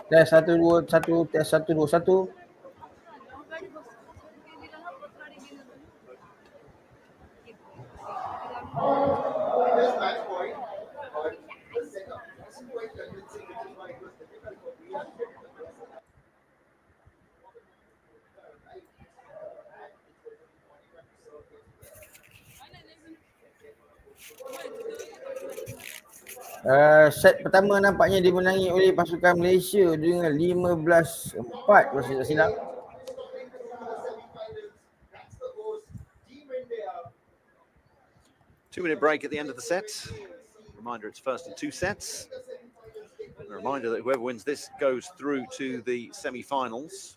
Tes 1 2 1 tes 1 2 1. Set pertama nampaknya dimenangi oleh pasukan Malaysia dengan 15-4 kalau saya tak silap. 2-minute break at the end of the set. Reminder, it's first in 2 sets. And a reminder that whoever wins this goes through to the semi-finals.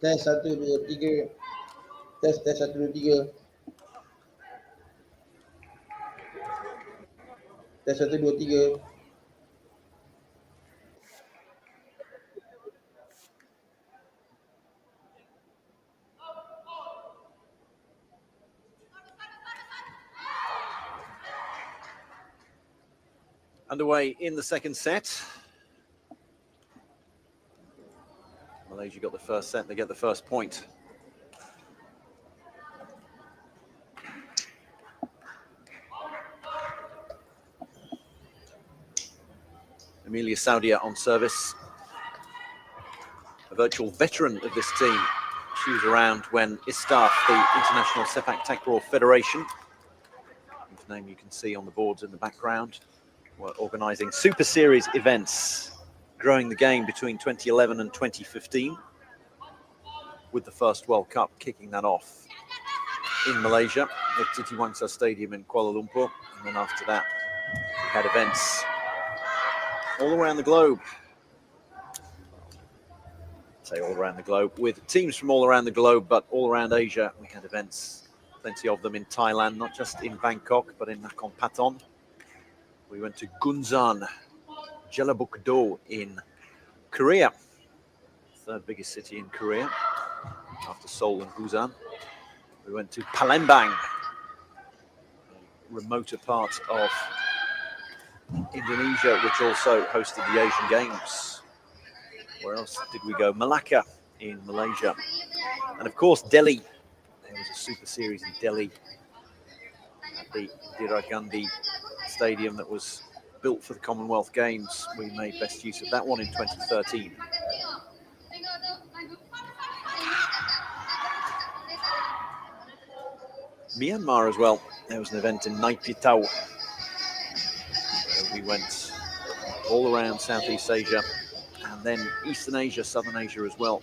Tes 1 2 3. Tes 1 2 3. Tes 1 2 3. Underway in the second set. Malaysia got the first set, they get the first point. Amelia Saudia on service. A virtual veteran of this team. She was around when ISTAF, the International Sepak Takraw Federation, whose name you can see on the boards in the background, were organising Super Series events, growing the game between 2011 and 2015, with the first World Cup kicking that off in Malaysia at Titiwangsa Stadium in Kuala Lumpur. And then after that, we had events all around the globe. Say all around the globe, with teams from all around the globe, but all around Asia. We had events, plenty of them in Thailand, not just in Bangkok, but in Nakhon Pathom. We went to Gunsan, Jeollabuk-do in Korea, third biggest city in Korea, after Seoul and Busan. We went to Palembang, a remoter part of Indonesia, which also hosted the Asian Games. Where else did we go? Malacca in Malaysia. And of course, Delhi. There was a Super Series in Delhi at the Indira Gandhi Stadium that was built for the Commonwealth Games. We made best use of that one in 2013. Myanmar as well. There was an event in Nai Pitau. We went all around Southeast Asia and then Eastern Asia, Southern Asia as well,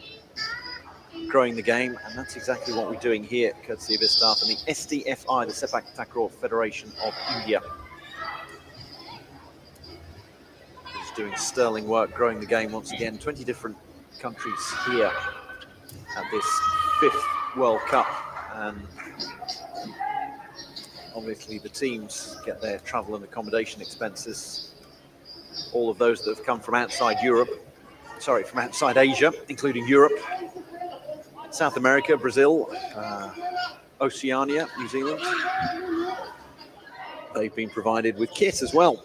growing the game. And that's exactly what we're doing here, courtesy of ISTAF and the STFI, the Sepak Takraw Federation of India. Just doing sterling work, growing the game once again. 20 different countries here at this 5th World Cup. And obviously the teams get their travel and accommodation expenses. All of those that have come from outside from outside Asia, including Europe, South America, Brazil, Oceania, New Zealand. They've been provided with kit as well.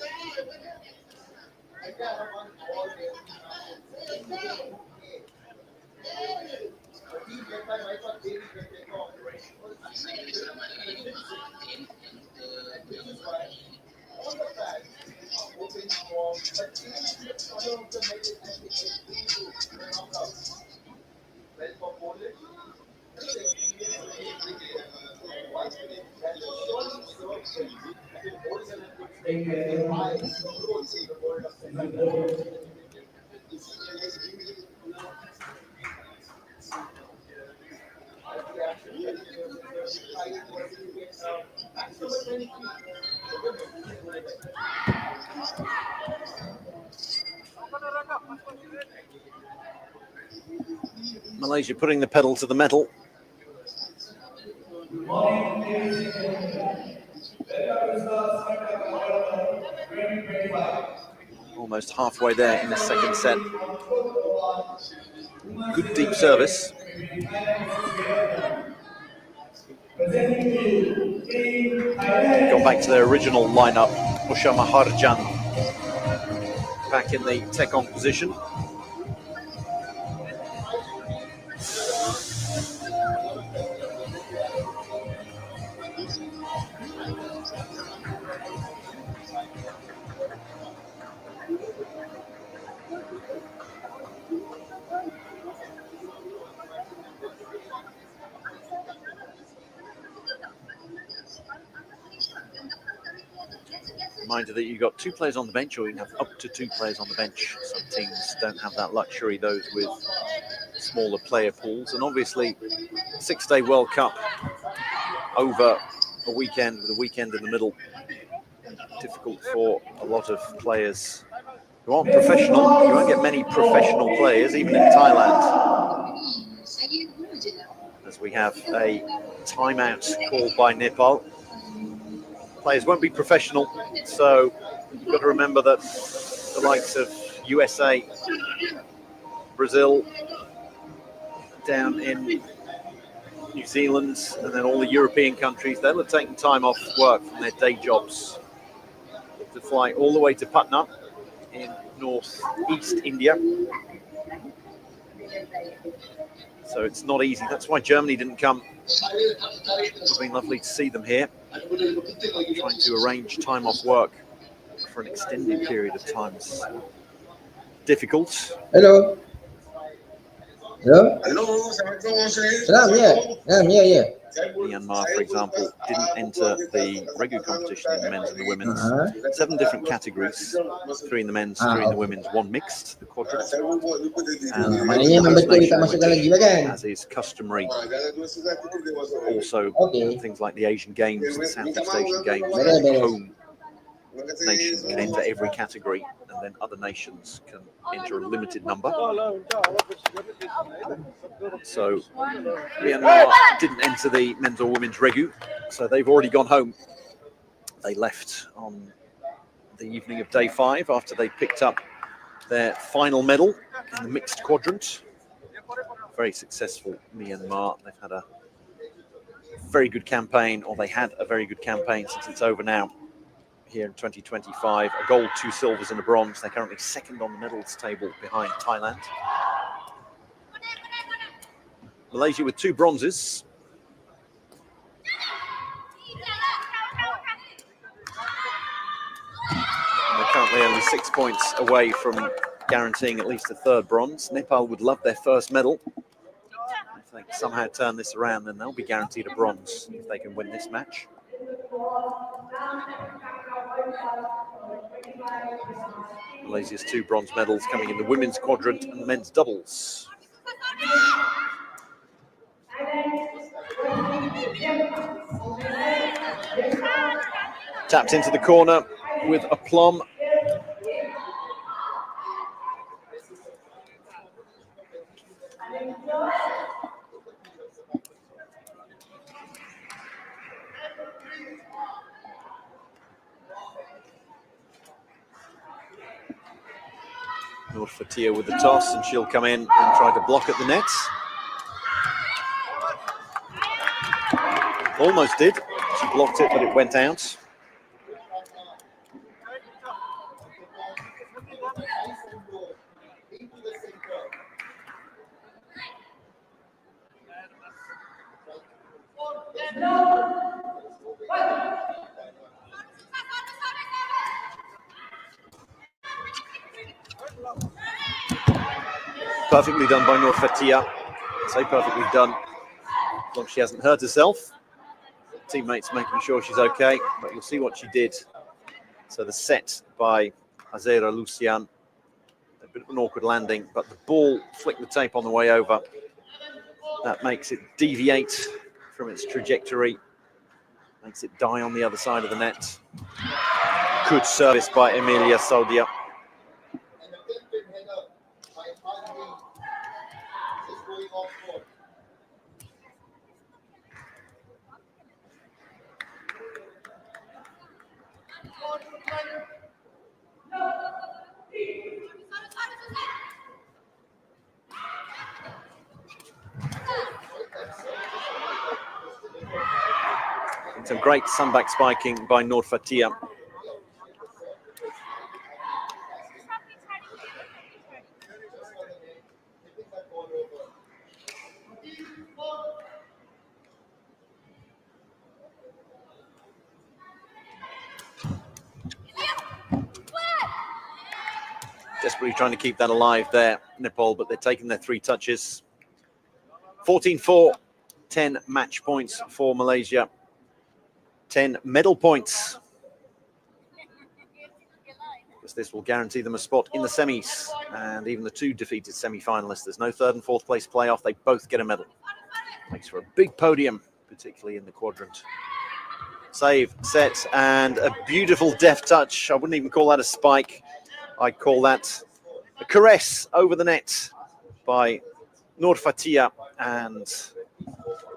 Malaysia putting the pedal to the metal. Almost halfway there in the second set. Good deep service. Gone back to their original lineup. Usha Maharjan back in the Tekong position. Reminder that you've got 2 players on the bench, or you can have up to 2 players on the bench. Some teams don't have that luxury, those with smaller player pools. And obviously, 6-day World Cup over a weekend, with a weekend in the middle. Difficult for a lot of players who aren't professional. You won't get many professional players, even in Thailand, as we have a timeout called by Nepal. Players won't be professional, so you've got to remember that the likes of USA, Brazil, down in New Zealand, and then all the European countries, they'll have taken time off work from their day jobs to fly all the way to Patna in northeast India. So it's not easy. That's why Germany didn't come. It would have been lovely to see them here, trying to arrange time off work for an extended period of time is difficult. Hello. Hello. Salam, yeah. Myanmar, for example, didn't enter the Regu competition in the men's and the women's. 7 different categories, 3 in the men's, 3 in the women's, 1 mixed, the quadrant. And as is customary, also things like the Asian Games, the Southeast Asian Games, home nation can enter every category, and then other nations can enter a limited number. So Myanmar didn't enter the men's or women's Regu, so they've already gone home. They left on the evening of day 5 after they picked up their final medal in the mixed quadrant. Very successful Myanmar. They've had a very good campaign, or they had a very good campaign since it's over now. Here in 2025, a gold, 2 silvers and a bronze. They're currently 2nd on the medals table behind Thailand. Malaysia with 2 bronzes. And they're currently only 6 points away from guaranteeing at least a 3rd bronze. Nepal would love their first medal. If they can somehow turn this around, then they'll be guaranteed a bronze if they can win this match. Malaysia's 2 bronze medals coming in the women's quadrant and the men's doubles. Tapped into the corner with aplomb. Nur Fatia with the toss, and she'll come in and try to block at the nets. Almost did. She blocked it, but it went out. Perfectly done by Nur Fatia. Say perfectly done, as long as she hasn't hurt herself. Teammates making sure she's okay, but you'll see what she did. So the set by Azera Lucian, a bit of an awkward landing, but the ball flicked the tape on the way over. That makes it deviate from its trajectory, makes it die on the other side of the net. Good service by Emilia Saudia. Some great sunback spiking by Nur Fatia. Desperately trying to keep that alive there, Nepal, but they're taking their 3 touches. 14-4, 10 match points for Malaysia. 10 medal points. Because this will guarantee them a spot in the semis, and even the 2 defeated semi-finalists. There's no 3rd and 4th place playoff. They both get a medal. Makes for a big podium, particularly in the quadrant. Save, set, and a beautiful deft touch. I wouldn't even call that a spike. I'd call that a caress over the net by Nur Fatia. And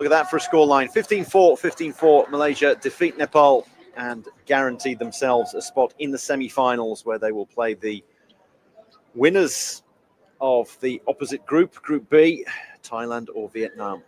look at that for a scoreline. 15-4, 15-4. Malaysia defeat Nepal and guarantee themselves a spot in the semi-finals, where they will play the winners of the opposite group, Group B, Thailand or Vietnam.